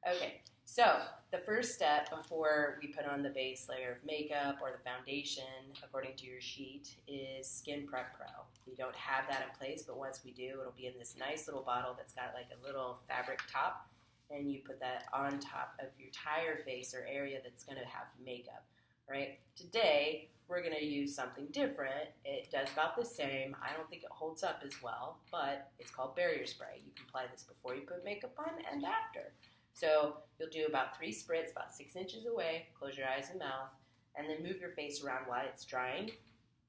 Okay, so the first step before we put on the base layer of makeup or the foundation, according to your sheet, is Skin Prep Pro. We don't have that in place, but once we do, it'll be in this nice little bottle that's got like a little fabric top, and you put that on top of your entire face or area that's going to have makeup, right? Today, we're going to use something different. It does about the same. I don't think it holds up as well, but it's called barrier spray. You can apply this before you put makeup on and after. So you'll do about 3 spritz, about 6 inches away, close your eyes and mouth, and then move your face around while it's drying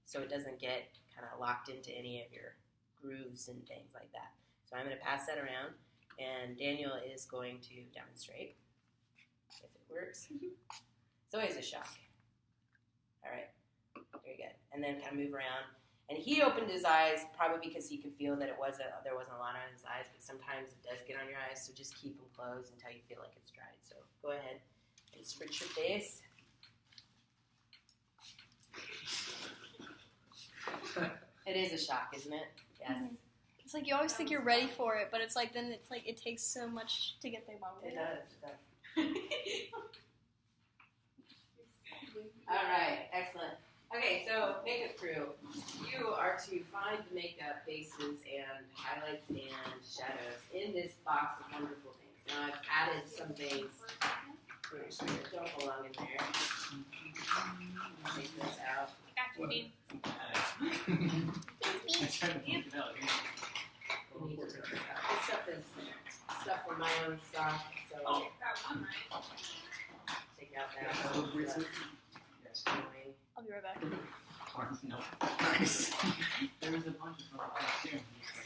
so it doesn't get kind of locked into any of your grooves and things like that. So I'm going to pass that around, and Daniel is going to demonstrate if it works. It's always a shock. All right, very good. And then kind of move around. And he opened his eyes probably because he could feel that there wasn't a lot on his eyes, but sometimes it does get on your eyes, so just keep them closed until you feel like it's dried. So go ahead and spritz your face. It is a shock, isn't it? Yes. Mm-hmm. It's like you always think you're ready for it, but it's like then it's like it takes so much to get there, Mom. It does. All right, excellent. Okay, so makeup crew, you are to find the makeup bases and highlights and shadows in this box of wonderful things. Now I've added some things that don't belong in there. Take this out. I got you, I need to take this out. This stuff is stuff from my own stock, so take out that. Yes. I'll be right back. No. Nice. There was a bunch of them too.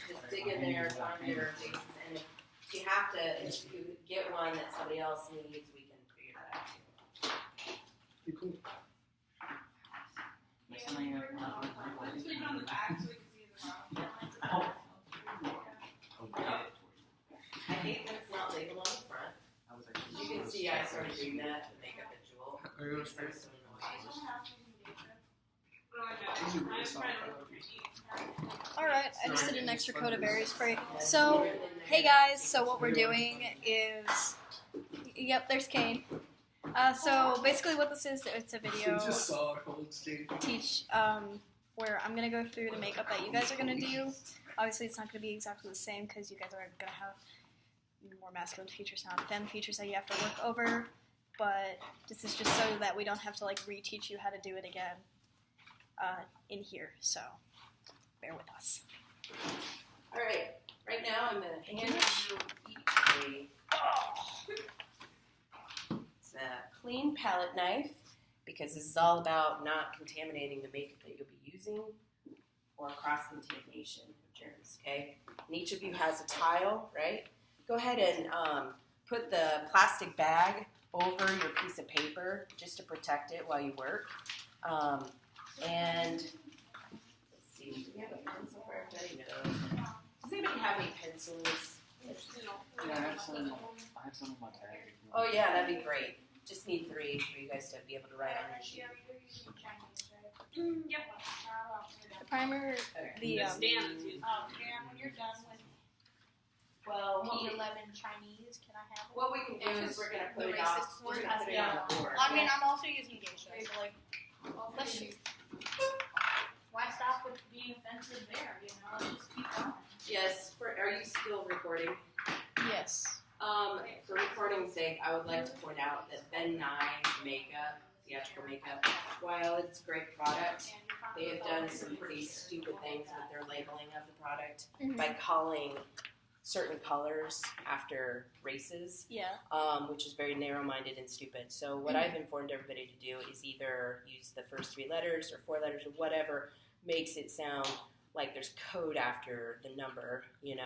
Just dig in there, find your bases, and if you have to, if you get one that somebody else needs, we can figure that out too. Cool. I hate that it's not labeled on the front. As you can see, I started doing that to make up a jewel. Are you going to spray? Alright, I just did an extra coat of berry spray. So, hey guys, so what we're doing is, yep, there's Kane. So basically what this is, it's a video teach, where I'm going to go through the makeup that you guys are going to do. Obviously it's not going to be exactly the same because you guys are going to have more masculine features, not femme features that you have to work over. But this is just so that we don't have to like reteach you how to do it again in here. So bear with us. All right. Right now I'm going to hand you each it's a clean palette knife because this is all about not contaminating the makeup that you'll be using or cross-contamination of germs. Okay. And each of you has a tile, right? Go ahead and put the plastic bag over your piece of paper just to protect it while you work. And let's see, do we have a pencil for everybody? No. Does anybody have any pencils? Yeah, I have some in my bag. Oh yeah, that'd be great. Just need 3 for you guys to be able to write on your sheet. Yep. The primer, the when you're done with P11 Chinese, can I have it? What we can do is we're gonna put it off. We're gonna put it on the board. I mean, I'm also using geisha, so like, why stop with being offensive there? You know, let's just keep going. Yes. Are you still recording? yes. For recording's sake, I would like to point out that Ben Nye makeup, theatrical makeup, while it's a great product, they have done some pretty stupid things with their labeling of the product by calling certain colors after races, which is very narrow-minded and stupid. So what I've informed everybody to do is either use the first 3 letters or 4 letters or whatever makes it sound like there's code after the number, you know,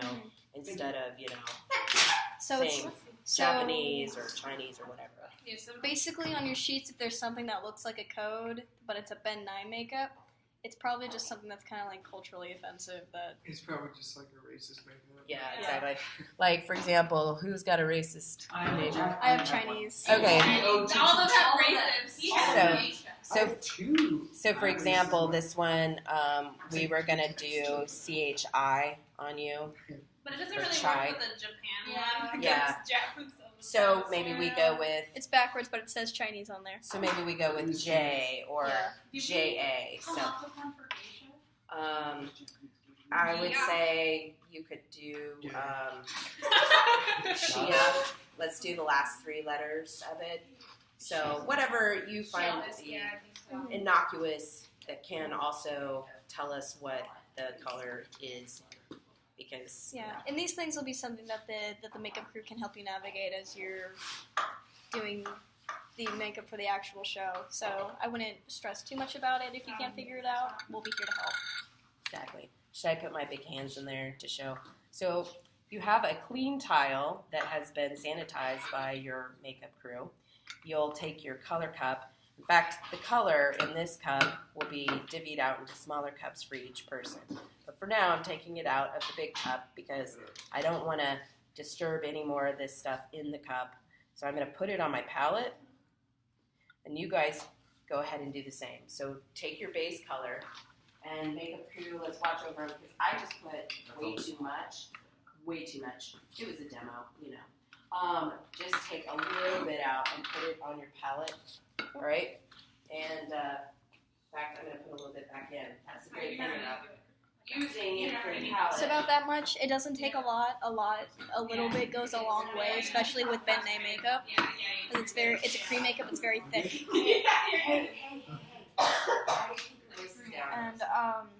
instead of, you know, saying Japanese or Chinese or whatever. Yeah, so basically on your sheets, if there's something that looks like a code, but it's a Ben Nye makeup, it's probably just something that's kind of like culturally offensive. That it's probably just like a racist makeup. Yeah, exactly. Like, for example, who's got a racist neighbor? I have Chinese. Okay. All of them have races. So for example, this one, we were going to do CHI on you. But it doesn't really work with the Japan one. Yeah. So maybe we go with. It's backwards, but it says Chinese on there. So maybe we go with J or JA. So I would say you could do Shia. Let's do the last 3 letters of it. So whatever you find to be innocuous that can also tell us what the color is. Because and these things will be something that the makeup crew can help you navigate as you're doing the makeup for the actual show. So I wouldn't stress too much about it if you can't figure it out. We'll be here to help. Exactly. Should I put my big hands in there to show? So you have a clean tile that has been sanitized by your makeup crew. You'll take your color cup. In fact, the color in this cup will be divvied out into smaller cups for each person. But for now, I'm taking it out of the big cup because I don't want to disturb any more of this stuff in the cup. So I'm going to put it on my palette, and you guys go ahead and do the same. So take your base color, and makeup crew, let's watch over them because I just put way too much. Way too much. It was a demo, you know. Just take a little bit out and put it on your palette. All right, and in fact, I'm going to put a little bit back in. That's the great thing about using it for a palette. It's about that much. It doesn't take a lot. A little bit goes a long way, especially with Ben-Nay makeup. It's a cream makeup. It's very thick. And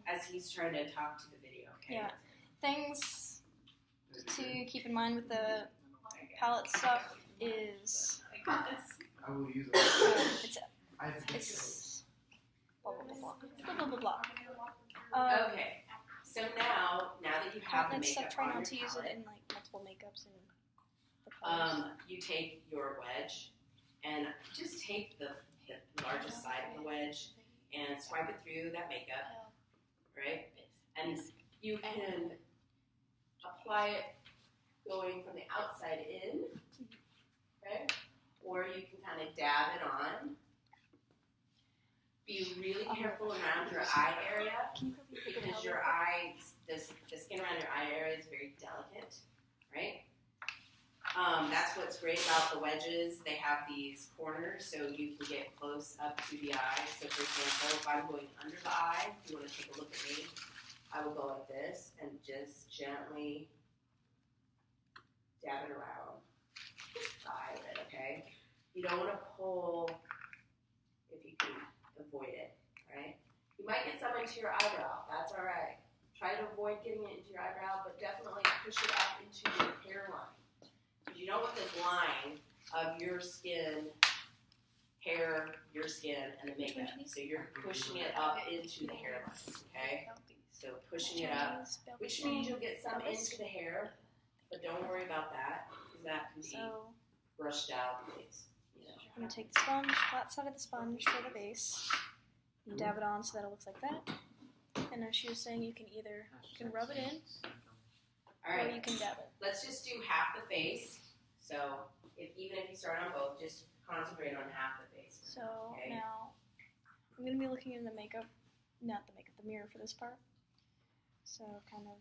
as he's trying to talk to the video. Okay. Yeah, things to keep in mind with the palette stuff is. I will use it. It's blah blah blah blah blah. Okay, so now that you have the Palette makeup stuff, try on not to your use it palette, in like multiple makeups and the colors. you take your wedge and just take the largest side of the wedge and swipe it through that makeup, right? And you can apply it going from the outside in, okay? Or you can kind of dab it on. Be really careful around your eye area because your eye, the skin around your eye area is very delicate, right? That's what's great about the wedges. They have these corners so you can get close up to the eye. So for example, if I'm going under the eye, if you want to take a look at me, I will go like this and just gently dab it around the eyelid, okay? You don't want to pull if you can avoid it, right? You might get some into your eyebrow. That's all right. Try to avoid getting it into your eyebrow, but definitely push it up into your hairline. Because you don't want this line of your skin, hair, your skin, and the makeup. So you're pushing it up into the hairline, okay? So pushing it up, which means you'll get some into the hair, but don't worry about that, because that can be brushed out, please. I'm going to take the sponge, flat side of the sponge for the base. You dab it on so that it looks like that. And as she was saying, you can rub it in, or you can dab it. Let's just do half the face. So even if you start on both, just concentrate on half the face. So now I'm going to be looking in the mirror for this part. So kind of.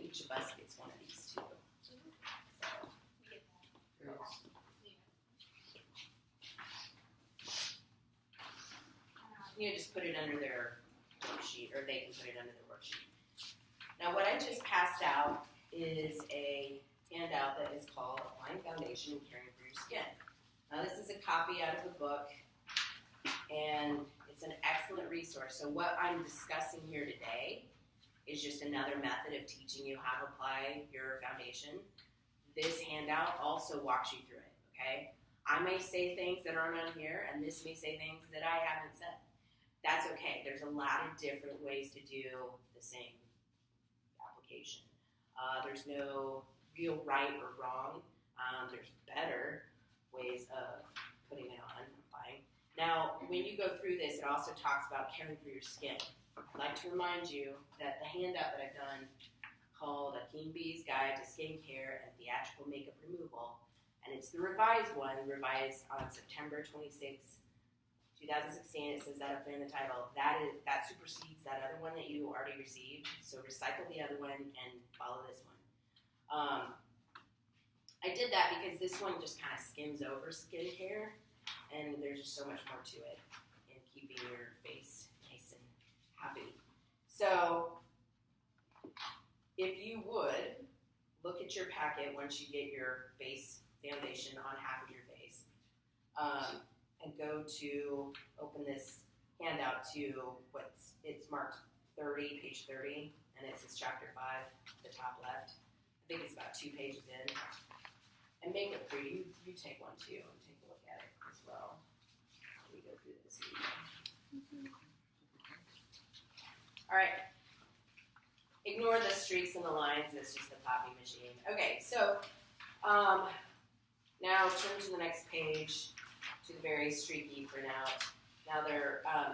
Each of us gets one of these too. You just put it under their worksheet, or they can put it under their worksheet. Now, what I just passed out is a handout that is called Applying Foundation and Caring for Your Skin. Now, this is a copy out of a book, and it's an excellent resource. So what I'm discussing here today is just another method of teaching you how to apply your foundation. This handout also walks you through it, okay? I may say things that aren't on here, and this may say things that I haven't said. That's okay. There's a lot of different ways to do the same application. There's no real right or wrong. There's better ways of putting it on, applying. Now, when you go through this, it also talks about caring for your skin. I'd like to remind you that the handout that I've done called A King Bee's Guide to Skincare and Theatrical Makeup Removal. And it's the revised one, revised on September 26, 2016. It says that up there in the title. That supersedes that other one that you already received. So recycle the other one and follow this one. I did that because this one just kind of skims over skincare, and there's just so much more to it in keeping your face nice and happy. So if you would, look at your packet once you get your base foundation on half of your face, and go to, open this handout to it's marked 30, page 30, and it says chapter 5, the top left. I think it's about 2 pages in. And Makeup Crew, you take one too, and take a look at it as well. Let me go through this. All right. Ignore the streaks and the lines. It's just the copy machine. Okay, so now turn to the next page, to the very streaky printout. Now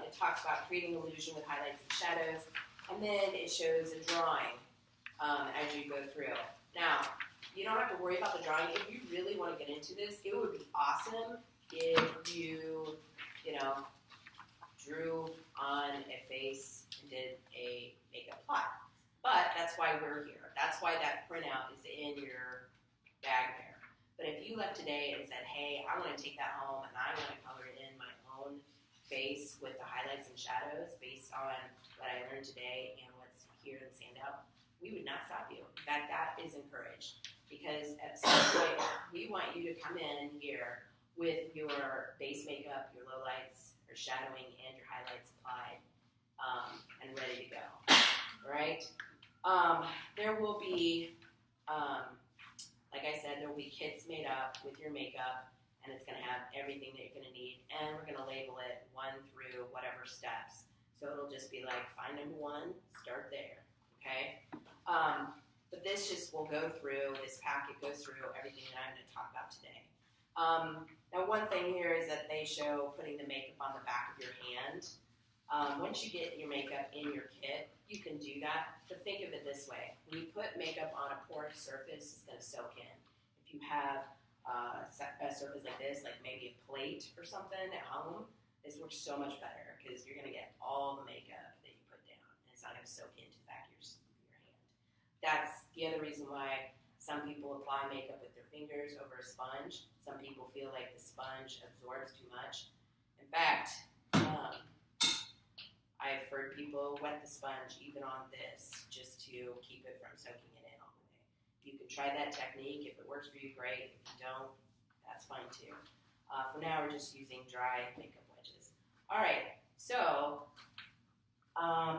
it talks about creating illusion with highlights and shadows, and then it shows a drawing as you go through. Now, you don't have to worry about the drawing. If you really want to get into this, it would be awesome if you drew on a face and did a makeup plot. But that's why we're here. That's why that printout is in your bag there. But if you left today and said, hey, I want to take that home and I want to color it in my own face with the highlights and shadows based on what I learned today and what's here in the handout, we would not stop you. In fact, that is encouraged. Because at some point, we want you to come in here with your base makeup, your lowlights, your shadowing, and your highlights applied, and ready to go. All right? There will be, like I said, there will be kits made up with your makeup, and it's going to have everything that you're going to need, and we're going to label it 1 through whatever steps. So it'll just be like, find number 1, start there, okay? But this just will go through, this packet goes through everything that I'm going to talk about today. Now one thing here is that they show putting the makeup on the back of your hand. Once you get your makeup in your kit, you can do that. But think of it this way. When you put makeup on a porous surface, it's going to soak in. If you have a surface like this, like maybe a plate or something at home, this works so much better because you're going to get all the makeup that you put down. And it's not going to soak into the back of your hand. That's the other reason why some people apply makeup with their fingers over a sponge. Some people feel like the sponge absorbs too much. In fact, I've heard people wet the sponge even on this just to keep it from soaking it in all the way. You can try that technique. If it works for you, great. If you don't, that's fine too. For now, we're just using dry makeup wedges. All right, so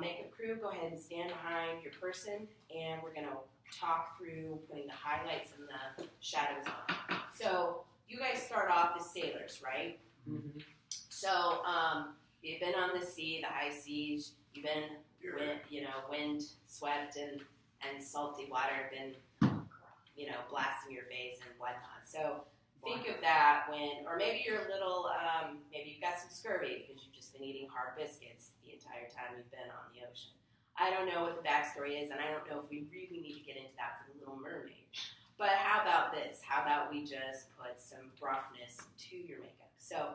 Makeup Crew, go ahead and stand behind your person, and we're going to talk through putting the highlights and the shadows on. So you guys start off as sailors, right? Mm-hmm. So you've been on the sea, the high seas. You've been, wind swept and salty water been, blasting your face and whatnot. So think of that or maybe you're a little, maybe you've got some scurvy because you've just been eating hard biscuits the entire time you've been on the ocean. I don't know what the backstory is, and I don't know if we really need to get into that for the Little Mermaid. But how about this? How about we just put some roughness to your makeup? So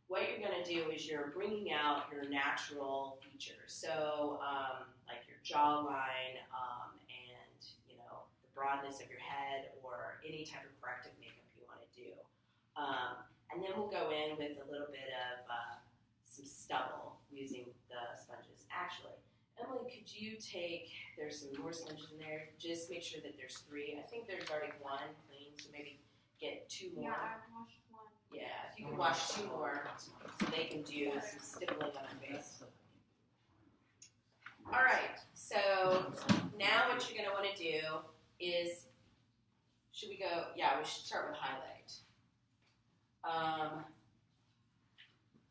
what you're going to do is you're bringing out your natural features. So like your jawline and, the broadness of your head or any type of corrective makeup you want to do. And then we'll go in with a little bit of some stubble using the sponges. Actually, Emily, could you there's some more sponges in there, just make sure that there's 3. I think there's already 1 clean, so maybe get 2 more. Yeah, I washed 1. Yeah, if you can wash 2 more, so they can do some stippling on their face. All right, so now what you're going to want to do is, we should start with highlight.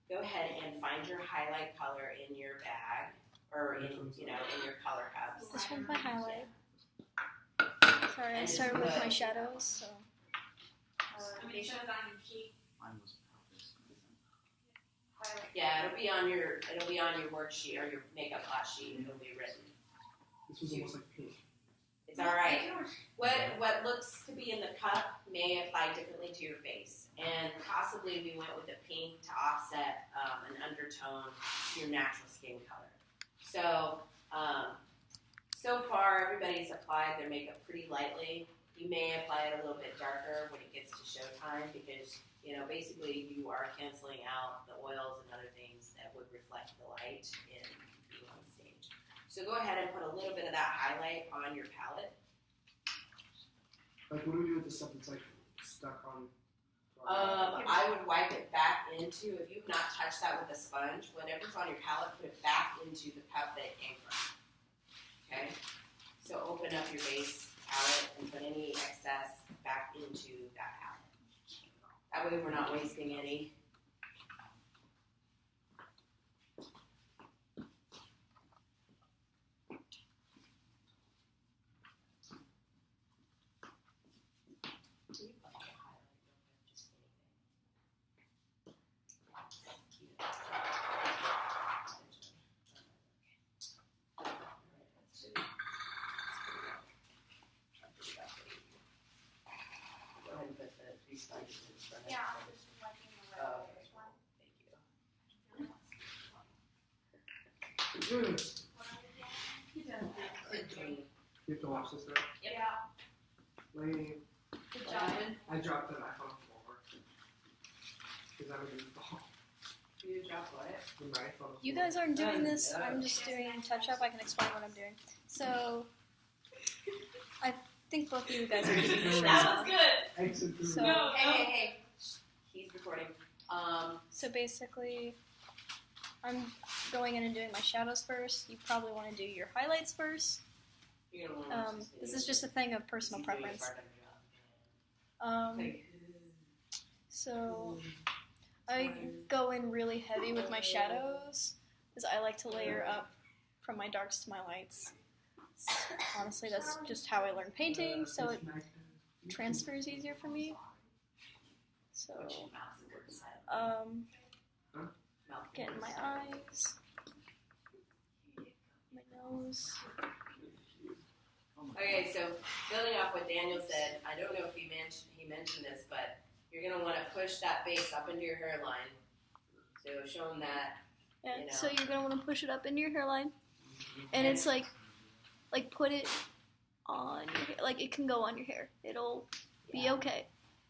Go ahead and find your highlight color in your bag, or in your color cups. This one's my highlight. Sorry, I started with my shadows, so. It shows on your sheet. Mine was purpose. Yeah, it'll be on your worksheet or your makeup hot sheet. It'll be written. This was almost like pink. It's all right. What looks to be in the cup may apply differently to your face, and possibly we went with a pink to offset an undertone to your natural skin color. So, so far everybody's applied their makeup pretty lightly. You may apply it a little bit darker when it gets to showtime because, basically you are canceling out the oils and other things that would reflect the light in being on stage. So go ahead and put a little bit of that highlight on your palette. Like, what do we do with the stuff that's like stuck on? I would wipe it back into, if you've not touched that with a sponge, whatever's on your palette, put it back into the cup that it came from. Okay? So open up your base palette and put any excess back into that palette. That way we're not wasting any. Yeah, I'm just liking the red this one. Mm. What are we doing? You have to watch this now. Yeah. Lady, Good job. I dropped the knife on the floor. Because I was in the ball. You drop what? The knife on the floor. You guys aren't doing this. I'm just doing touch up. I can explain what I'm doing. So, I think both of you guys are doing this. That was good. Exit through. So- No, Hey. He's recording. So basically, I'm going in and doing my shadows first. You probably want to do your highlights first. You're gonna want to This is just a thing of personal preference. So I go in really heavy with my shadows because I like to layer up from my darks to my lights. Honestly, that's just how I learned painting, so it transfers easier for me. So, get in my eyes, my nose. Okay, so building off what Daniel said, I don't know if he mentioned this, but you're going to want to push that base up into your hairline. So show him that. Yeah, You know. so you're gonna want to push it up into your hairline, and it's like put it on your hair. Like it can go on your hair. It'll be okay.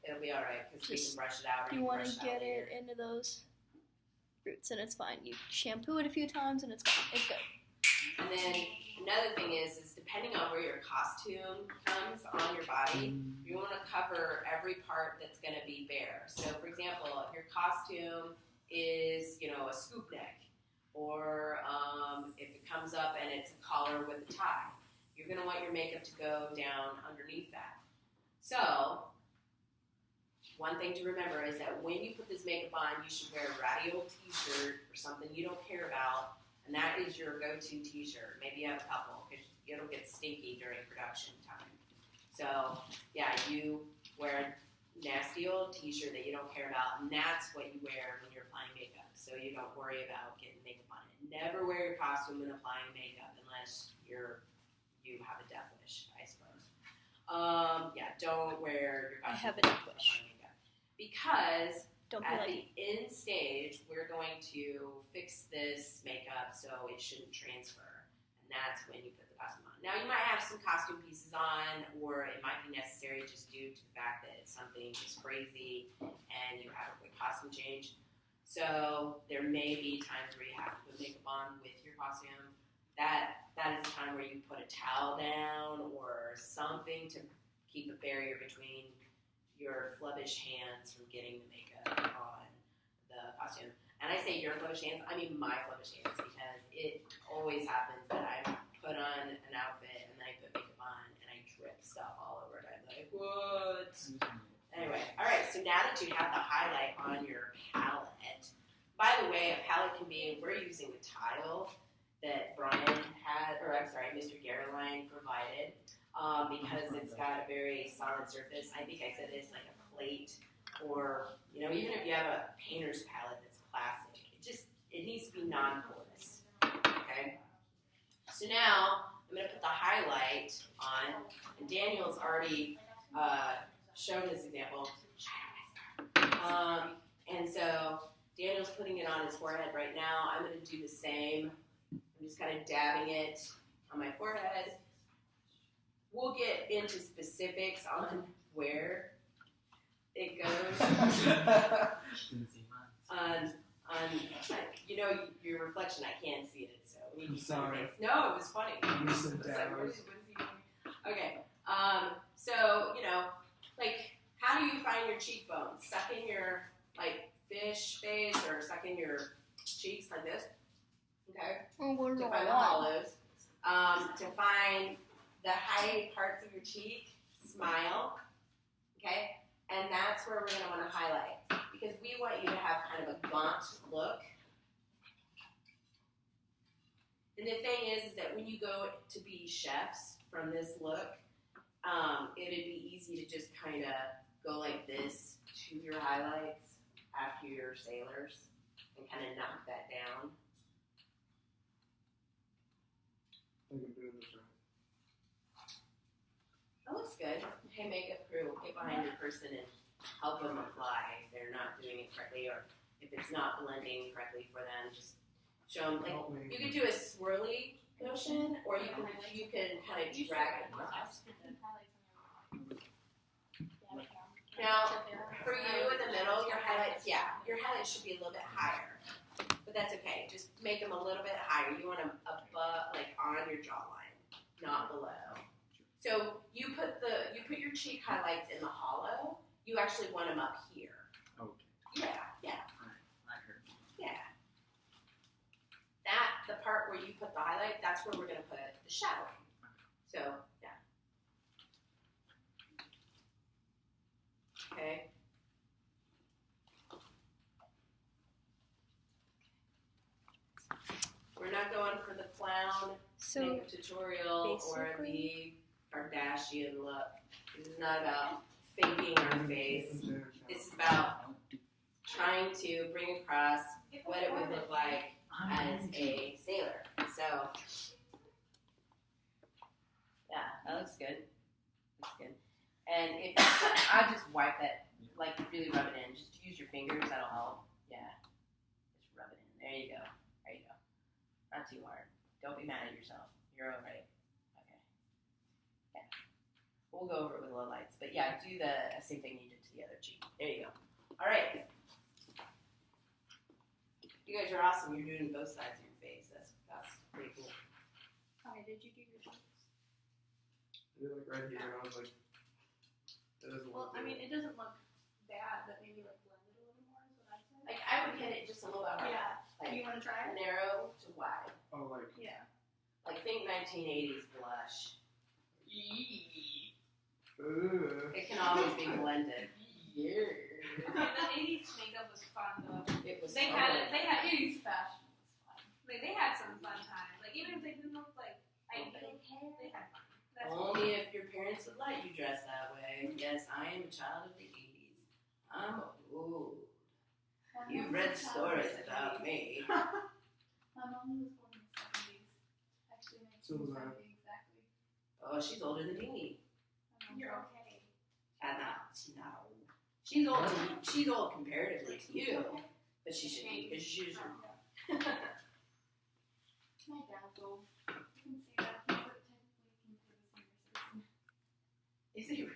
It'll be all right because we can Just- brush it out. Or You can want brush to out get later. it into those roots, and it's fine. You shampoo it a few times, and it's gone. It's good. And then another thing is depending on where your costume comes on your body, you want to cover every part that's going to be bare. So, for example, if your costume is, a scoop neck, or if it comes up and it's a collar with a tie, you're going to want your makeup to go down underneath that. So, one thing to remember is that when you put this makeup on, you should wear a ratty old t-shirt or something you don't care about, and that is your go-to t-shirt. Maybe you have a couple, because it'll get stinky during production time. So, yeah, you wear a nasty old t-shirt that you don't care about, and that's what you wear when you're applying makeup, so you don't worry about getting makeup on it. Never wear your costume when applying makeup unless you have a death wish, I suppose. Don't wear your costume. I have a death wish. Makeup. Because Don't be at like the end stage, we're going to fix this makeup so it shouldn't transfer. And that's when you put the costume on. Now, you might have some costume pieces on, or it might be necessary just due to the fact that something is crazy and you have a quick costume change. So there may be times where you have to put makeup on with your costume. That is a time where you put a towel down or something to keep a barrier between your flubbish hands from getting the makeup on the costume. And I say your flubbish hands, I mean my flubbish hands, because it always happens that I put on an outfit and then I put makeup on and I drip stuff all over it. I'm like, what? Anyway, all right, so now that you have the highlight on your palette, by the way, a palette can be, we're using the tile that Mr. Garreline provided, because it's got a very solid surface. I think I said it's like a plate, or, even if you have a painter's palette that's plastic, it needs to be non-porous, okay? So now, I'm going to put the highlight on. And Daniel's already shown this example. And so Daniel's putting it on his forehead right now. I'm going to do the same. I'm just kind of dabbing it on my forehead. We'll get into specifics on where it goes. Didn't see mine. You know, your reflection, I can't see it, so we need I'm to sorry. No, it was funny. You said It's that. like, what is he doing? Okay. So, you know, like, how do you find your cheekbones? Suck in your, like, fish face or suck in your cheeks like this. Okay? To find the hollows. To find the high parts of your cheek, smile. Okay? And that's where we're going to want to highlight. Because we want you to have kind of a gaunt look. And the thing is that when you go to be chefs from this look, it'd be easy to just kind of go like this to your highlights after your sailors and kind of knock that down. I think I'm doing this right. That looks good. Hey, makeup crew, get behind your person and help them apply if they're not doing it correctly or if it's not blending correctly for them. Just show them. Like, Help me. you could do a swirly motion or you can kind of drag it across. Now, for you in the middle, your highlights should be a little bit higher. But that's okay. Just make them a little bit higher. You want them above, like on your jawline, not below. So you put your cheek highlights in the hollow. You actually want them up here. Okay. Yeah. I heard. Yeah. The part where you put the highlight, that's where we're going to put the shadow. So, yeah. Okay. We're not going for the clown makeup tutorial or the Kardashian look. This is not about faking our face. This is about trying to bring across what it would look like as a sailor. So, yeah, that looks good. Looks good. And if I just wipe that, like really rub it in. Just use your fingers. That'll help. Yeah, just rub it in. There you go. There you go. Not too hard. Don't be mad at yourself. You're all right. Okay. Yeah. We'll go over it with low lights. But yeah, do the same thing you did to the other cheek. There you go. All right. You guys are awesome. You're doing both sides of your face. That's pretty cool. Okay, did you do your cheeks? I did like right here, and I was like, that doesn't Well, look I good. mean, it doesn't look bad, but maybe like blend it a little more is what I'd say. Like I would hit it just a little bit higher. Yeah. Like You want to try it? narrow to wide. Oh, like, Yeah. Like think 1980s blush. ugh. It can always be blended. Yeah. I mean, the 80s makeup was fun though. It was They so had good. 80s fashion was fun. Like they had some fun time. Like even if they didn't look like ideal, they had fun. That's Only if your parents would let you dress that way. Yes, I am a child of the 80s. I'm old. You've read stories about me. My mom was born in the 70s. Actually, So was I. 1970 exactly. Oh, she's older than me. You're okay. No. She's old. She's old comparatively to you, but she should be because she's. My dad's old. You can see that. He's technically considered a senior citizen. Is he?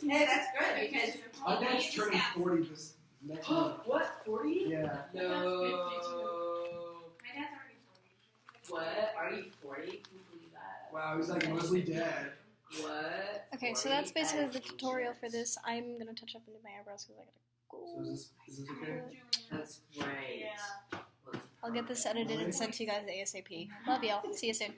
Hey, that's good because. My dad's turning 40 this next month. What? 40? Yeah. No. My dad's already 40. What? Are you 40? Can you believe that? Wow, he's like mostly dead. What? Okay, so 40? that's basically That the is tutorial ancient. for this. I'm gonna touch up into my eyebrows because I gotta So go. is this okay? That's great. Yeah. I'll get this edited and sent to you guys ASAP. Love y'all. See you soon.